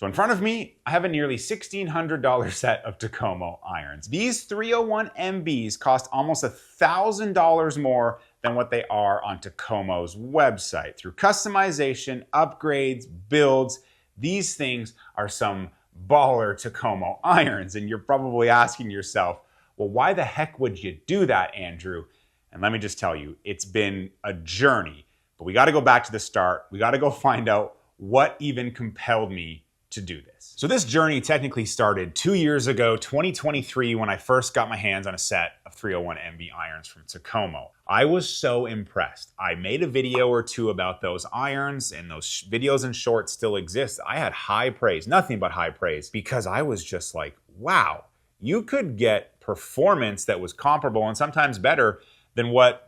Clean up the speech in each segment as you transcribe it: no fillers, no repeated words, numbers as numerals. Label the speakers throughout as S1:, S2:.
S1: So in front of me, I have a nearly $1,600 set of Takomo irons. These 301 MBs cost almost $1,000 more than what they are on Takomo's website. Through customization, upgrades, builds, these things are some baller Takomo irons. And you're probably asking yourself, well, why the heck would you do that, Andrew? And let me just tell you, it's been a journey, but we got to go back to the start. We got to go find out what even compelled me to do this. So this journey technically started 2 years ago, 2023, when I first got my hands on a set of 301 MB irons from Takomo. I was so impressed. I made a video or two about those irons, and those videos and shorts still exist. I had high praise, nothing but high praise, because I was just like, wow, you could get performance that was comparable and sometimes better than what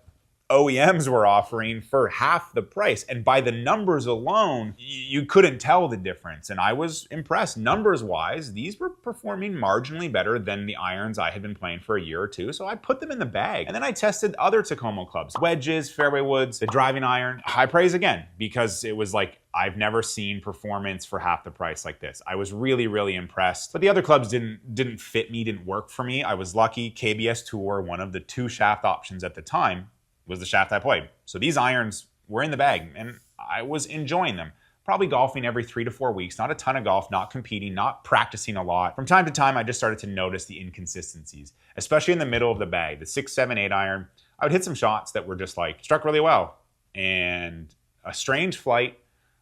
S1: OEMs were offering for half the price. And by the numbers alone, you couldn't tell the difference. And I was impressed. Numbers wise, these were performing marginally better than the irons I had been playing for a year or two. So I put them in the bag. And then I tested other Takomo clubs, wedges, fairway woods, the driving iron. High praise again, because it was like, I've never seen performance for half the price like this. I was really, really impressed. But the other clubs didn't fit me, didn't work for me. I was lucky. KBS Tour, one of the 2 shaft options at the time, was the shaft I played. So these irons were in the bag and I was enjoying them. Probably golfing every 3 to 4 weeks, not a ton of golf, not competing, not practicing a lot. From time to time, I just started to notice the inconsistencies, especially in the middle of the bag. The 6, 7, 8 iron, I would hit some shots that were just like, struck really well. And a strange flight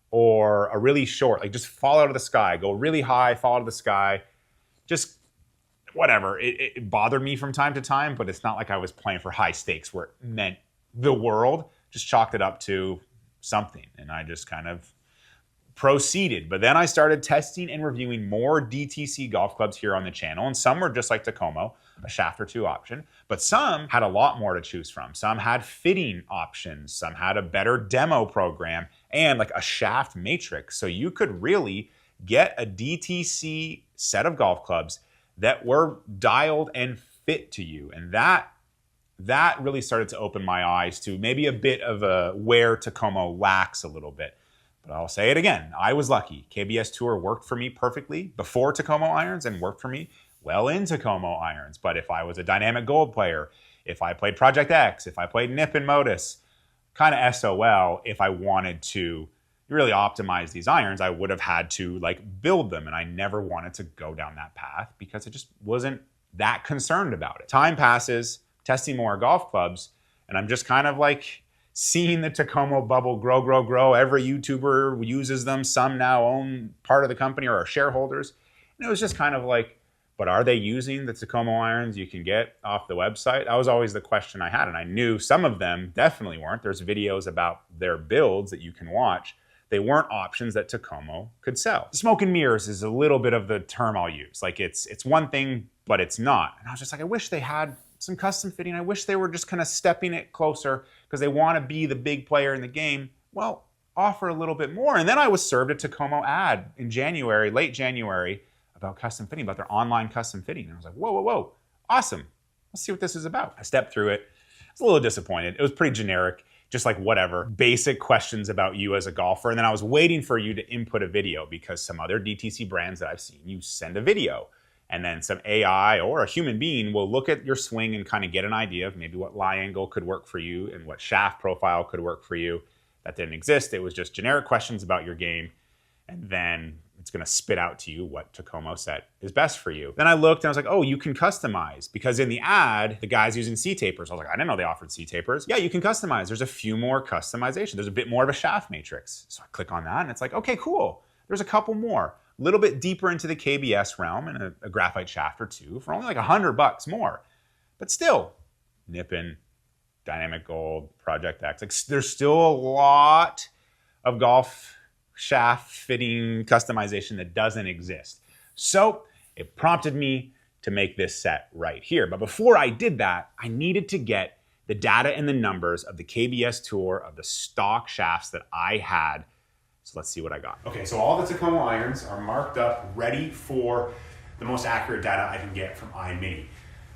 S1: or a really short, like just fall out of the sky, go really high, fall out of the sky, just whatever. It bothered me from time to time, but it's not like I was playing for high stakes where it meant the world. Just chalked it up to something, and I just kind of proceeded. But then I started testing and reviewing more DTC golf clubs here on the channel, and some were just like Takomo, a shaft or 2 option, but some had a lot more to choose from. Some had fitting options, some had a better demo program, and like a shaft matrix. So you could really get a DTC set of golf clubs that were dialed and fit to you. And that really started to open my eyes to maybe a bit of where Takomo lacks a little bit. But I'll say it again, I was lucky. KBS Tour worked for me perfectly before Takomo irons and worked for me well in Takomo irons. But if I was a dynamic gold player, if I played Project X, if I played Nip and Modus, kind of SOL, if I wanted to really optimize these irons, I would have had to like build them. And I never wanted to go down that path because I just wasn't that concerned about it. Time passes, testing more golf clubs, and I'm just kind of like seeing the Takomo bubble grow. Every YouTuber uses them. Some now own part of the company or are shareholders. And it was just kind of like, but are they using the Takomo irons you can get off the website? That was always the question I had. And I knew some of them definitely weren't. There's videos about their builds that you can watch. They weren't options that Takomo could sell. Smoke and mirrors is a little bit of the term I'll use. Like it's one thing, but it's not. And I was just like, I wish they had some custom fitting. I wish they were just kind of stepping it closer because they want to be the big player in the game. Well, offer a little bit more. And then I was served a Takomo ad in January, late January, about custom fitting, about their online custom fitting. And I was like, whoa, awesome. Let's see what this is about. I stepped through it. I was a little disappointed. It was pretty generic, just like whatever, basic questions about you as a golfer. And then I was waiting for you to input a video because some other DTC brands that I've seen, you send a video. And then some AI or a human being will look at your swing and kind of get an idea of maybe what lie angle could work for you and what shaft profile could work for you. That didn't exist. It was just generic questions about your game. And then it's going to spit out to you what Takomo said is best for you. Then I looked and I was like, oh, you can customize. Because in the ad, the guy's using C-tapers. I was like, I didn't know they offered C-tapers. Yeah, you can customize. There's a few more customization. There's a bit more of a shaft matrix. So I click on that and it's like, okay, cool. There's a couple more. A little bit deeper into the KBS realm and a graphite shaft or 2 for only like $100 more. But still, nipping, dynamic gold, Project X. Like, there's still a lot of golf shaft fitting customization that doesn't exist. So it prompted me to make this set right here. But before I did that, I needed to get the data and the numbers of the KBS Tour of the stock shafts that I had. So let's see what I got. Okay, so all the Takomo irons are marked up, ready for the most accurate data I can get from iMini.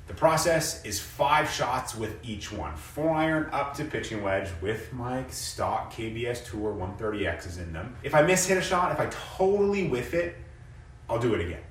S1: The process is 5 shots with each one. 4 iron up to pitching wedge with my stock KBS Tour 130Xs in them. If I miss hit a shot, if I totally whiff it, I'll do it again.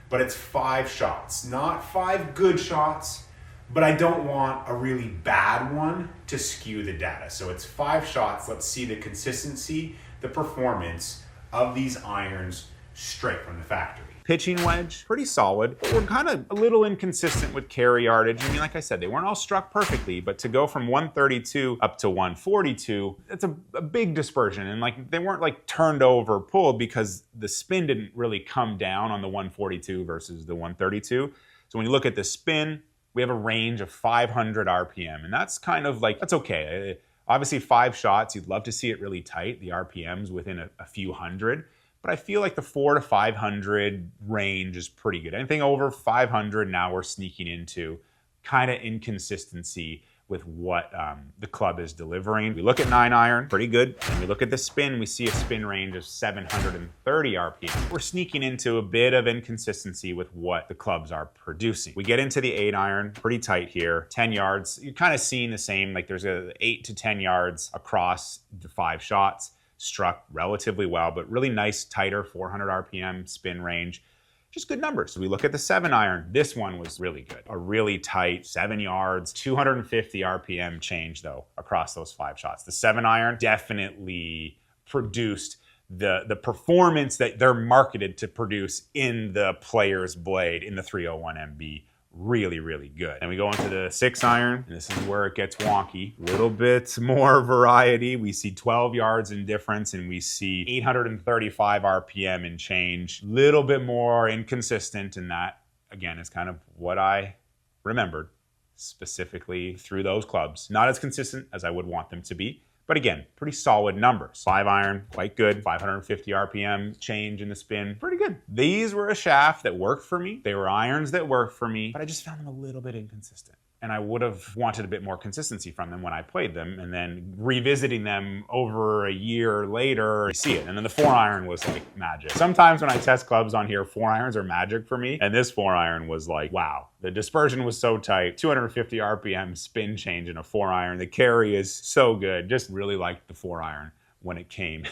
S1: But it's 5 shots, not 5 good shots, but I don't want a really bad one to skew the data. So it's 5 shots. Let's see the consistency, the performance of these irons straight from the factory. Pitching wedge, pretty solid. We're kind of a little inconsistent with carry yardage. I mean, like I said, they weren't all struck perfectly, but to go from 132 up to 142, it's a big dispersion. And like they weren't like turned over, pulled, because the spin didn't really come down on the 142 versus the 132. So when you look at the spin, we have a range of 500 RPM, and that's kind of like, that's okay. Obviously 5 shots, you'd love to see it really tight, the RPMs within a few hundred. But I feel like the 400 to 500 range is pretty good. Anything over 500, now we're sneaking into kind of inconsistency with what the club is delivering. We look at 9-iron, pretty good. And we look at the spin, we see a spin range of 730 RPM. We're sneaking into a bit of inconsistency with what the clubs are producing. We get into the 8-iron, pretty tight here, 10 yards. You're kind of seeing the same, like there's 8 to 10 yards across the 5 shots. Struck relatively well, but really nice, tighter 400 RPM spin range. Just good numbers. We look at the 7-iron. This one was really good. A really tight 7 yards, 250 RPM change though across those 5 shots. The 7-iron definitely produced the performance that they're marketed to produce in the player's blade in the 301 MB. Really, really good. And we go into the 6-iron, and this is where it gets wonky. A little bit more variety. We see 12 yards in difference, and we see 835 RPM in change. Little bit more inconsistent, and that, again, is kind of what I remembered specifically through those clubs. Not as consistent as I would want them to be, but again, pretty solid numbers. 5-iron, quite good. 550 RPM change in the spin, pretty good. These were a shaft that worked for me. They were irons that worked for me, but I just found them a little bit inconsistent. And I would have wanted a bit more consistency from them when I played them, and then revisiting them over a year later, you see it. And then the 4-iron was like magic. Sometimes when I test clubs on here, 4-irons are magic for me. And this 4-iron was like, wow. The dispersion was so tight, 250 RPM spin change in a 4-iron. The carry is so good. Just really liked the 4-iron when it came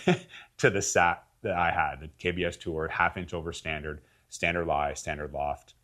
S1: to the set that I had, the KBS Tour, half-inch over standard, standard lie, standard loft.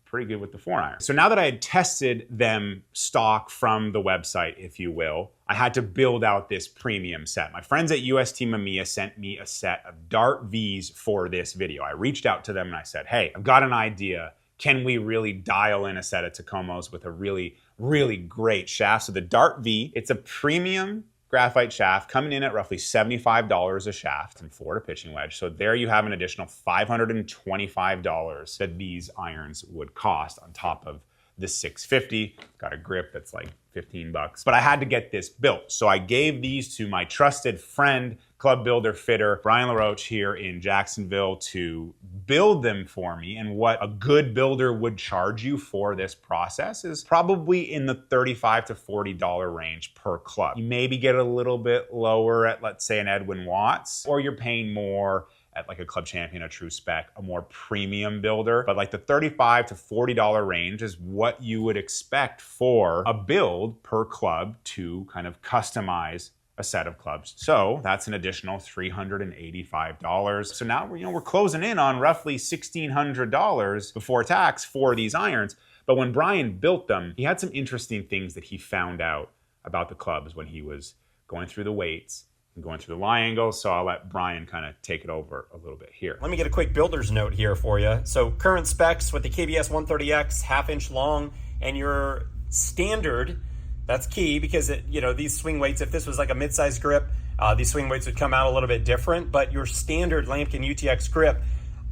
S1: Pretty good with the 4-iron. So now that I had tested them stock from the website, if you will, I had to build out this premium set. My friends at UST Mamiya sent me a set of Dart Vs for this video. I reached out to them and I said, hey, I've got an idea. Can we really dial in a set of Takomos with a really, really great shaft? So the Dart V, it's a premium graphite shaft coming in at roughly $75 a shaft from Florida pitching wedge. So there you have an additional $525 that these irons would cost on top of the $650. Got a grip that's like 15 bucks. But I had to get this built. So I gave these to my trusted friend, club builder fitter, Bryan Laroche here in Jacksonville to build them for me. And what a good builder would charge you for this process is probably in the $35 to $40 range per club. You maybe get a little bit lower at, let's say, an Edwin Watts, or you're paying more at like a Club Champion, a True Spec, a more premium builder. But like the $35 to $40 range is what you would expect for a build per club to kind of customize a set of clubs. So that's an additional $385. So now we're closing in on roughly $1,600 before tax for these irons. But when Bryan built them, he had some interesting things that he found out about the clubs when he was going through the weights and going through the lie angles. So I'll let Bryan kind of take it over a little bit here.
S2: Let me get a quick builder's note here for you. So current specs with the KBS 130X, half-inch long, and your standard. That's key because these swing weights, if this was like a mid-sized grip, these swing weights would come out a little bit different, but your standard Lamkin UTX grip,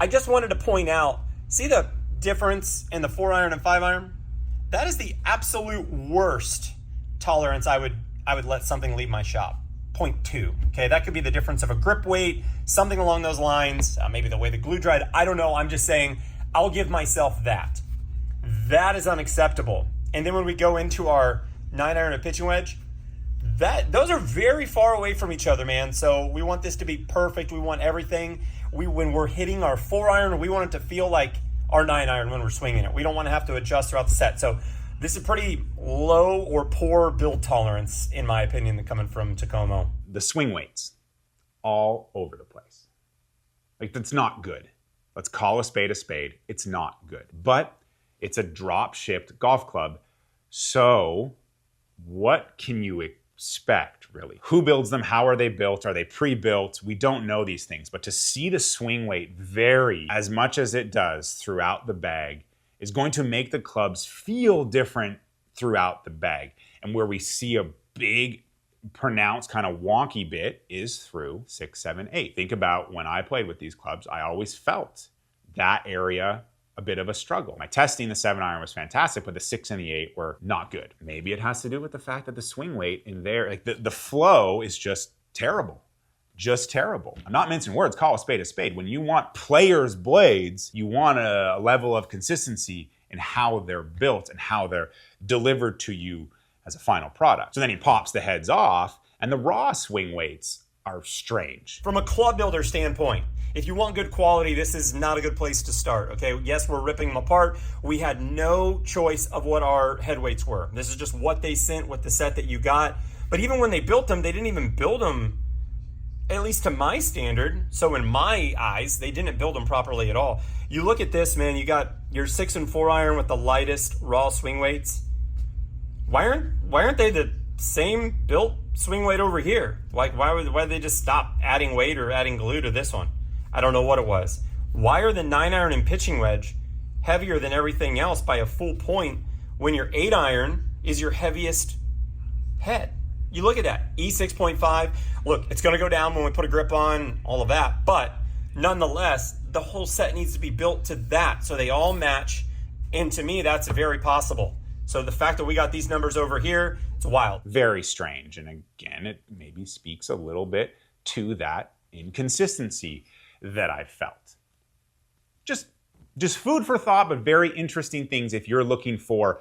S2: I just wanted to point out, see the difference in the 4-iron and 5-iron? That is the absolute worst tolerance I would let something leave my shop. 0.2, okay? That could be the difference of a grip weight, something along those lines, maybe the way the glue dried, I don't know, I'm just saying, I'll give myself that. That is unacceptable. And then when we go into our 9-iron and pitching wedge, those are very far away from each other, man. So we want this to be perfect. We want everything. When we're hitting our 4-iron, we want it to feel like our 9-iron when we're swinging it. We don't want to have to adjust throughout the set. So this is pretty low or poor build tolerance, in my opinion, coming from Takomo.
S1: The swing weights, all over the place. Like, that's not good. Let's call a spade a spade. It's not good. But it's a drop-shipped golf club. So what can you expect, really? Who builds them? How are they built? Are they pre-built? We don't know these things. But to see the swing weight vary as much as it does throughout the bag is going to make the clubs feel different throughout the bag. And where we see a big, pronounced kind of wonky bit is through 6, 7, 8. Think about when I played with these clubs, I always felt that area a bit of a struggle. My testing, the 7-iron was fantastic, but the 6 and the 8 were not good. Maybe it has to do with the fact that the swing weight in there, like the flow is just terrible. Just terrible. I'm not mincing words, call a spade. When you want players' blades, you want a level of consistency in how they're built and how they're delivered to you as a final product. So then he pops the heads off, and the raw swing weights are strange.
S2: From a club builder standpoint, if you want good quality, this is not a good place to start, okay? Yes, we're ripping them apart. We had no choice of what our head weights were. This is just what they sent with the set that you got. But even when they built them, they didn't even build them, at least to my standard. So in my eyes, they didn't build them properly at all. You look at this, man, you got your 6 and 4 iron with the lightest raw swing weights. Why aren't they the same built swing weight over here? Why did they just stop adding weight or adding glue to this one? I don't know what it was. Why are the 9-iron and pitching wedge heavier than everything else by a full point when your 8-iron is your heaviest head? You look at that, E6.5. Look, it's going to go down when we put a grip on, all of that. But nonetheless, the whole set needs to be built to that so they all match. And to me, that's very possible. So the fact that we got these numbers over here, it's wild.
S1: Very strange. And again, it maybe speaks a little bit to that inconsistency that I felt. Just food for thought, but very interesting things if you're looking for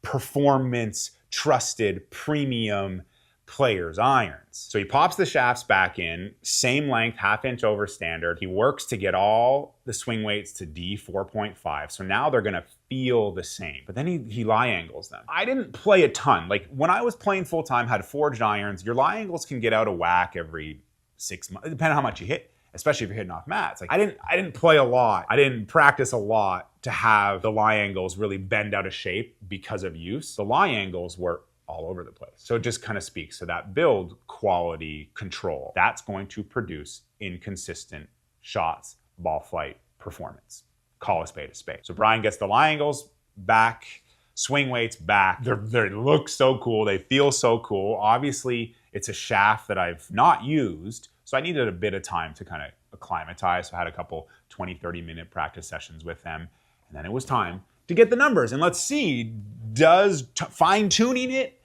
S1: performance, trusted, premium players' irons. So he pops the shafts back in, same length, 1/2 inch over standard. He works to get all the swing weights to D4.5. So now they're going to feel the same. But then he lie angles them. I didn't play a ton. Like when I was playing full time, had forged irons, your lie angles can get out of whack every 6 months, depending on how much you hit, especially if you're hitting off mats. Like I didn't play a lot. I didn't practice a lot to have the lie angles really bend out of shape because of use. The lie angles were all over the place. So it just kind of speaks to that build quality control. That's going to produce inconsistent shots, ball flight, performance. Call a spade a spade. So Bryan gets the lie angles back, swing weights back. They look so cool. They feel so cool. Obviously, it's a shaft that I've not used, so I needed a bit of time to kind of acclimatize. So I had a couple 20, 30-minute practice sessions with them. And then it was time to get the numbers. And let's see, does fine-tuning it,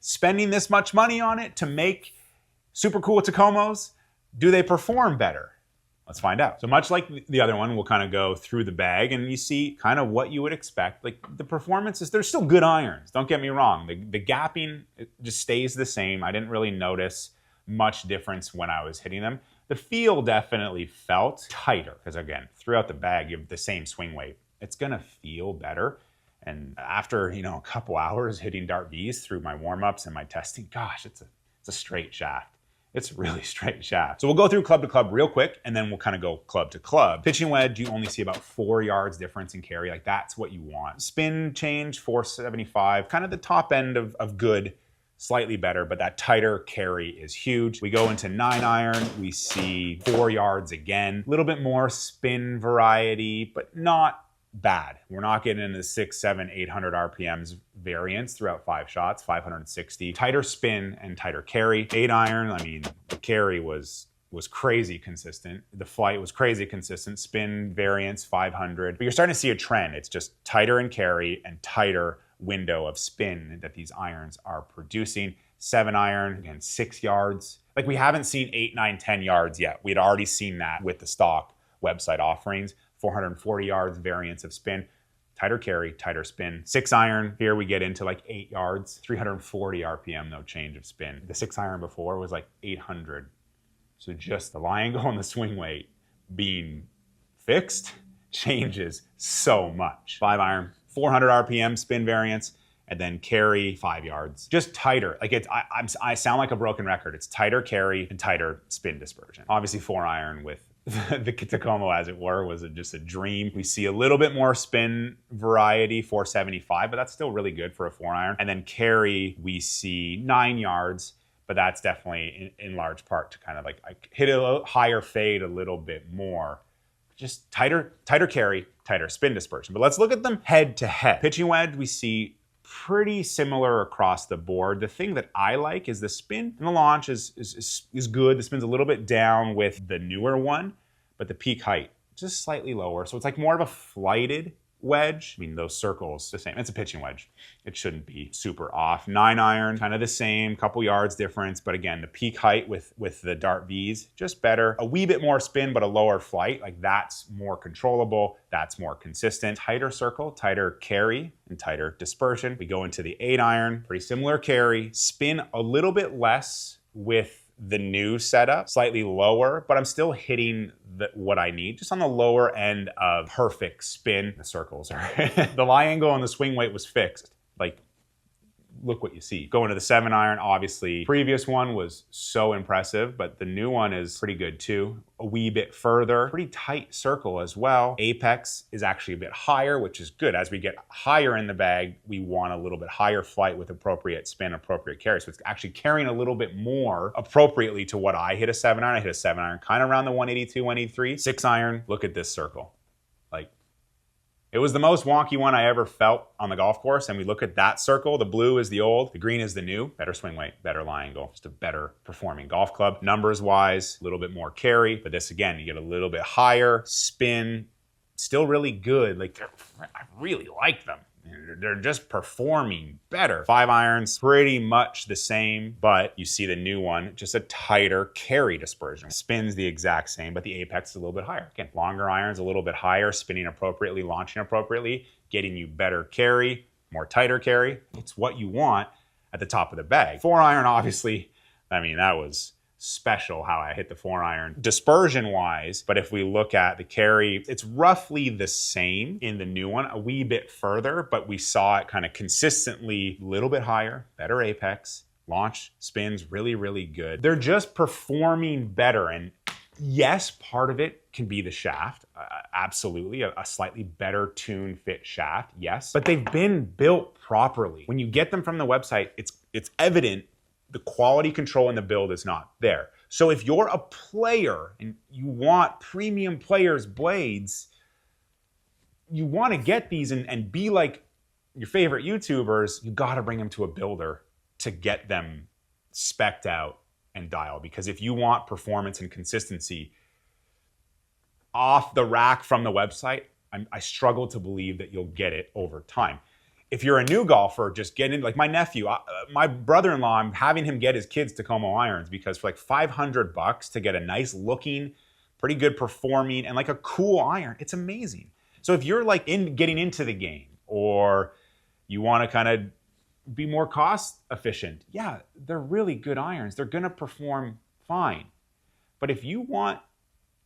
S1: spending this much money on it to make super cool Takomos, do they perform better? Let's find out. So much like the other one, we'll kind of go through the bag and you see kind of what you would expect. Like the performances, they're still good irons. Don't get me wrong. The gapping it just stays the same. I didn't really notice much difference when I was hitting them. The feel definitely felt tighter because again, throughout the bag, you have the same swing weight. It's gonna feel better. And after, a couple hours hitting dart Vs through my warm-ups and my testing, gosh, it's a straight shaft. It's a really straight shaft. So we'll go through club to club real quick, and then we'll kind of go club to club. Pitching wedge, you only see about 4 yards difference in carry. Like that's what you want. Spin change, 475, kind of the top end of good, slightly better, but that tighter carry is huge. We go into 9-iron, we see 4 yards again. A little bit more spin variety, but not bad. We're not getting into 6, 7, 800 RPMs variance throughout 5 shots, 560. Tighter spin and tighter carry. 8-iron, I mean, the carry was crazy consistent. The flight was crazy consistent. Spin variance, 500. But you're starting to see a trend. It's just tighter in carry and tighter window of spin that these irons are producing. 7-iron, again, 6 yards. Like we haven't seen 8, 9, 10 yards yet. We'd already seen that with the stock website offerings. 440 yards variance of spin, tighter carry, tighter spin. 6-iron, here we get into like 8 yards, 340 RPM, no change of spin. The 6-iron before was like 800. So just the lie angle and the swing weight being fixed changes so much. 5-iron, 400 RPM spin variance, and then carry 5 yards. Just tighter. Like I sound like a broken record. It's tighter carry and tighter spin dispersion. Obviously 4-iron with the Takomo, as it were, was just a dream. We see a little bit more spin variety, 475, but that's still really good for a 4-iron. And then carry, we see 9 yards, but that's definitely in large part to kind of like hit a little higher fade a little bit more. Just tighter carry, tighter spin dispersion. But let's look at them head to head. Pitching wedge, we see pretty similar across the board. The thing that I like is the spin and the launch is good. The spin's a little bit down with the newer one, but the peak height just slightly lower. So it's like more of a flighted wedge. I mean, those circles, the same. It's a pitching wedge. It shouldn't be super off. 9-iron, kind of the same, couple yards difference. But again, the peak height with the Dart Vs, just better. A wee bit more spin, but a lower flight. Like that's more controllable. That's more consistent. Tighter circle, tighter carry, and tighter dispersion. We go into the 8-iron, pretty similar carry. Spin a little bit less with the new setup, slightly lower, but I'm still hitting what I need, just on the lower end of perfect spin. The circles are, the lie angle on the swing weight was fixed. Like, look what you see. Going to the 7-iron, obviously, previous one was so impressive, but the new one is pretty good too. A wee bit further, pretty tight circle as well. Apex is actually a bit higher, which is good. As we get higher in the bag, we want a little bit higher flight with appropriate spin, appropriate carry. So it's actually carrying a little bit more appropriately to what I hit a 7-iron. I hit a 7-iron kind of around the 182, 183. 6-iron, look at this circle. Like, it was the most wonky one I ever felt on the golf course, and we look at that circle. The blue is the old, the green is the new. Better swing weight, better lie angle, just a better performing golf club. Numbers-wise, a little bit more carry, but this, again, you get a little bit higher. Spin, still really good. Like, I really like them. They're just performing better. 5-irons, pretty much the same, but you see the new one, just a tighter carry dispersion. Spin's the exact same, but the apex is a little bit higher. Again, longer irons, a little bit higher, spinning appropriately, launching appropriately, getting you better carry, more tighter carry. It's what you want at the top of the bag. 4-iron, obviously, I mean, that was special how I hit the 4-iron dispersion wise, but if we look at the carry, it's roughly the same in the new one, a wee bit further, but we saw it kind of consistently a little bit higher, better apex, launch, spins, really, really good. They're just performing better, and yes, part of it can be the shaft, absolutely, a slightly better tune fit shaft, yes, but they've been built properly. When you get them from the website, it's evident the quality control in the build is not there. So if you're a player and you want premium players' blades, you want to get these and be like your favorite YouTubers, you got to bring them to a builder to get them spec'd out and dialed. Because if you want performance and consistency off the rack from the website, I struggle to believe that you'll get it over time. If you're a new golfer, just get in, like my nephew, my brother-in-law, I'm having him get his kids Takomo irons because for like $500 to get a nice looking, pretty good performing, and like a cool iron, it's amazing. So if you're like getting into the game or you want to kind of be more cost efficient, yeah, they're really good irons. They're going to perform fine. But if you want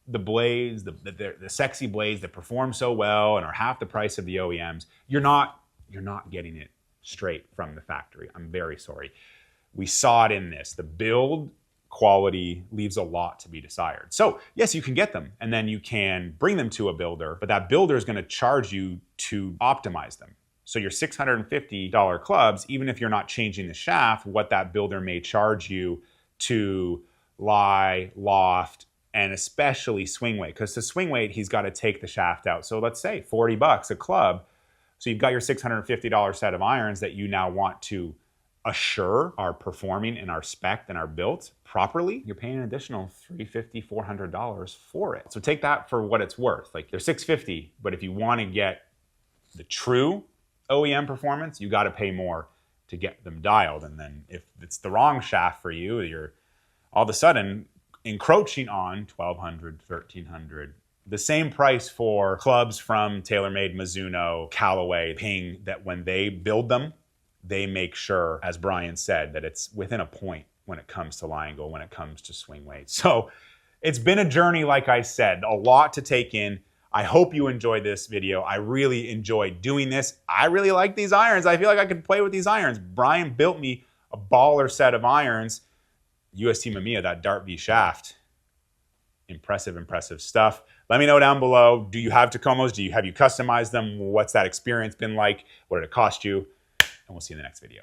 S1: the blades, the sexy blades that perform so well and are half the price of the OEMs, you're not getting it straight from the factory. I'm very sorry. We saw it in this. The build quality leaves a lot to be desired. So yes, you can get them and then you can bring them to a builder, but that builder is going to charge you to optimize them. So your $650 clubs, even if you're not changing the shaft, what that builder may charge you to lie, loft, and especially swing weight, because the swing weight, he's got to take the shaft out. So let's say $40 a club. So you've got your $650 set of irons that you now want to assure are performing and are spec'd and are built properly. You're paying an additional $350, $400 for it. So take that for what it's worth. Like they're $650, but if you want to get the true OEM performance, you got to pay more to get them dialed. And then if it's the wrong shaft for you, you're all of a sudden encroaching on $1,200, $1,300. The same price for clubs from TaylorMade, Mizuno, Callaway, Ping, that when they build them, they make sure, as Bryan said, that it's within a point when it comes to lie angle, when it comes to swing weight. So it's been a journey, like I said, a lot to take in. I hope you enjoyed this video. I really enjoyed doing this. I really like these irons. I feel like I could play with these irons. Bryan built me a baller set of irons. UST Mamiya, that Dart V shaft. Impressive, impressive stuff. Let me know down below. Do you have Takomos? Have you customized them? What's that experience been like? What did it cost you? And we'll see you in the next video.